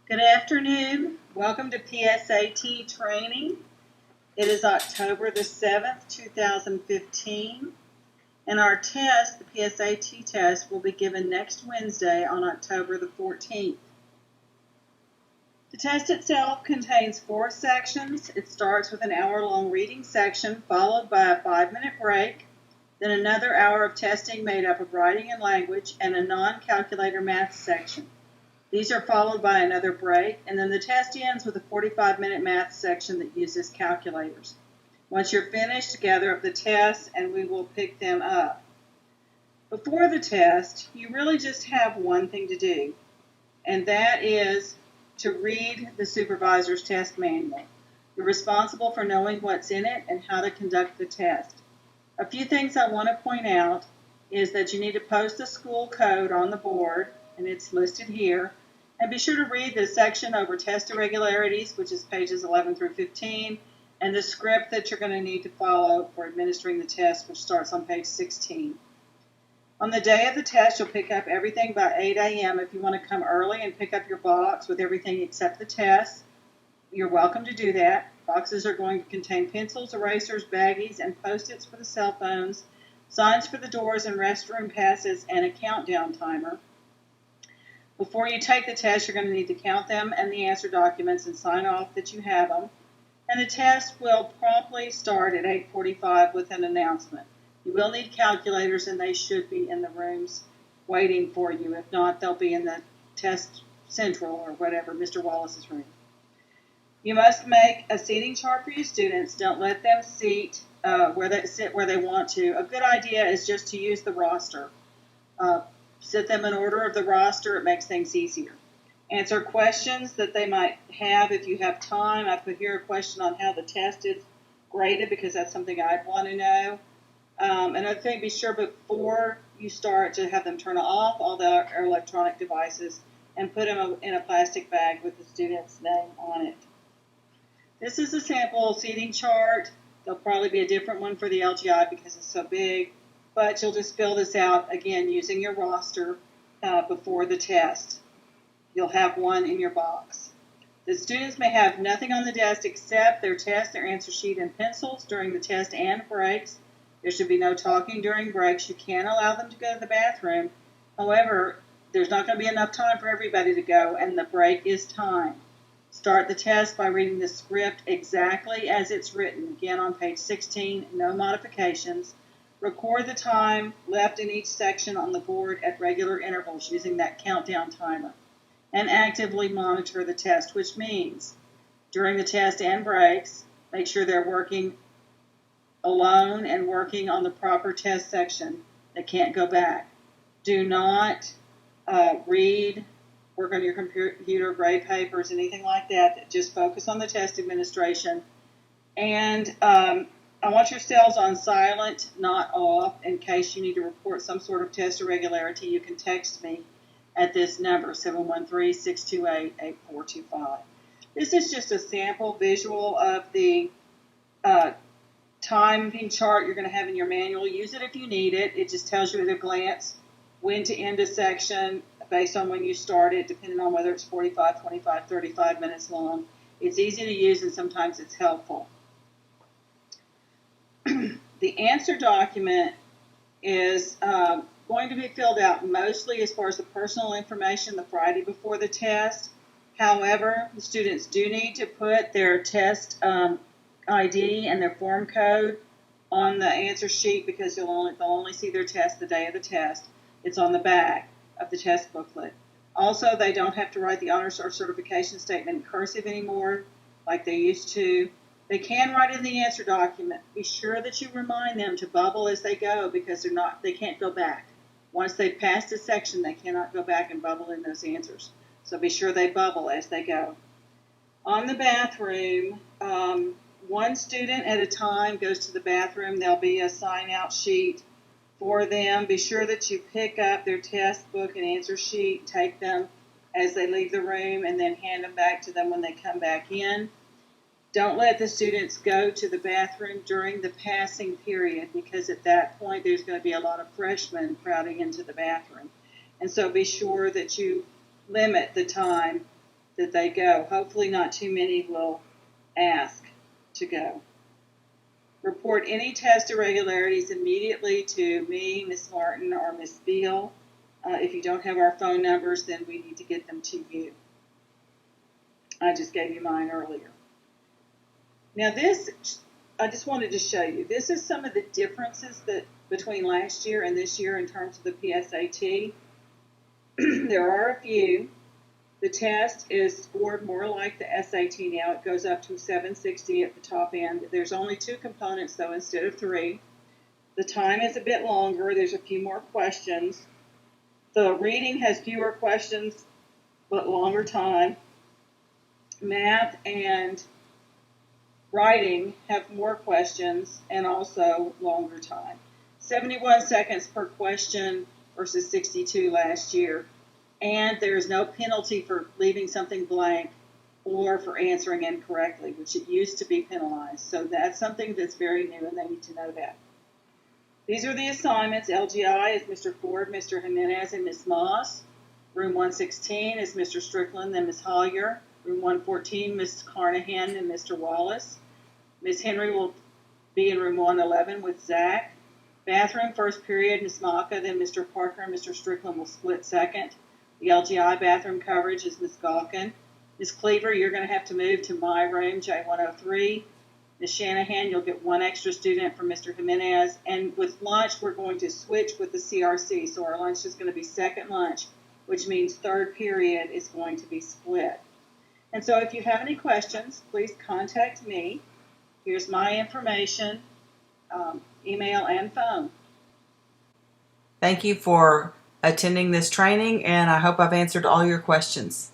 Good afternoon. Welcome to PSAT training. It is October the 7th, 2015, and our test, the PSAT test, will be given next Wednesday on October the 14th. The test itself contains 4 sections. It starts with an hour-long reading section, followed by a 5-minute break, then another hour of testing made up of writing and language, and a non-calculator math section. These are followed by another break, and then the test ends with a 45-minute math section that uses calculators. Once you're finished, gather up the tests and we will pick them up. Before the test, you really just have one thing to do, and that is to read the supervisor's test manual. You're responsible for knowing what's in it and how to conduct the test. A few things I want to point out is that you need to post the school code on the board, and it's listed here. And be sure to read the section over test irregularities, which is pages 11 through 15, and the script that you're going to need to follow for administering the test, which starts on page 16. On the day of the test, you'll pick up everything by 8 a.m. If you want to come early and pick up your box with everything except the test, you're welcome to do that. Boxes are going to contain pencils, erasers, baggies, and Post-its for the cell phones, signs for the doors and restroom passes, and a countdown timer. Before you take the test, you're going to need to count them and the answer documents and sign off that you have them. And the test will promptly start at 8:45 with an announcement. You will need calculators, and they should be in the rooms waiting for you. If not, they'll be in the test central or whatever, Mr. Wallace's room. You must make a seating chart for your students. Don't let them sit where they want to. A good idea is just to use the roster. Set them in order of the roster. It makes things easier. Answer questions that they might have if you have time. I put here a question on how the test is graded because that's something I'd want to know. Another thing, be sure before you start to have them turn off all their electronic devices and put them in a plastic bag with the student's name on it. This is a sample seating chart. There'll probably be a different one for the LGI because it's so big. But you'll just fill this out, again, using your roster before the test. You'll have one in your box. The students may have nothing on the desk except their test, their answer sheet, and pencils during the test and breaks. There should be no talking during breaks. You can allow them to go to the bathroom. However, there's not going to be enough time for everybody to go, and the break is timed. Start the test by reading the script exactly as it's written. Again, on page 16, no modifications. Record the time left in each section on the board at regular intervals using that countdown timer. And actively monitor the test, which means during the test and breaks, make sure they're working alone and working on the proper test section. They can't go back. Do not work on your computer, grade papers, anything like that. Just focus on the test administration. And I want your cells on silent, not off. In case you need to report some sort of test irregularity, you can text me at this number, 713-628-8425. This is just a sample visual of the timing chart you're going to have in your manual. Use it if you need it. It just tells you at a glance when to end a section based on when you started, depending on whether it's 45, 25, 35 minutes long. It's easy to use, and sometimes it's helpful. The answer document is going to be filled out mostly as far as the personal information the Friday before the test. However, the students do need to put their test ID and their form code on the answer sheet because they'll only see their test the day of the test. It's on the back of the test booklet. Also, they don't have to write the honors or certification statement in cursive anymore like they used to. They can write in the answer document. Be sure that you remind them to bubble as they go because they can't go back. Once they've passed a section, they cannot go back and bubble in those answers. So be sure they bubble as they go. On the bathroom, one student at a time goes to the bathroom. There'll be a sign-out sheet for them. Be sure that you pick up their test book and answer sheet, take them as they leave the room, and then hand them back to them when they come back in. Don't let the students go to the bathroom during the passing period because at that point there's going to be a lot of freshmen crowding into the bathroom. And so be sure that you limit the time that they go. Hopefully not too many will ask to go. Report any test irregularities immediately to me, Ms. Martin, or Ms. Beal. If you don't have our phone numbers, then we need to get them to you. I just gave you mine earlier. Now this, I just wanted to show you. This is some of the differences between last year and this year in terms of the PSAT. There are a few. The test is scored more like the SAT now. It goes up to 760 at the top end. There's only 2 components, though, instead of 3. The time is a bit longer. There's a few more questions. The reading has fewer questions, but longer time. Math and writing have more questions and also longer time. 71 seconds per question versus 62 last year. And there is no penalty for leaving something blank or for answering incorrectly, which it used to be penalized. So that's something that's very new, and they need to know that. These are the assignments. LGI is Mr. Ford, Mr. Jimenez, and Ms. Moss. Room 116 is Mr. Strickland and Ms. Hollier. Room 114, Ms. Carnahan and Mr. Wallace. Ms. Henry will be in room 111 with Zach. Bathroom, first period, Ms. Maka, then Mr. Parker and Mr. Strickland will split second. The LGI bathroom coverage is Ms. Galkin. Ms. Cleaver, you're going to have to move to my room, J103. Ms. Shanahan, you'll get 1 extra student from Mr. Jimenez. And with lunch, we're going to switch with the CRC. So our lunch is going to be second lunch, which means third period is going to be split. And so if you have any questions, please contact me. Here's my information, email and phone. Thank you for attending this training, and I hope I've answered all your questions.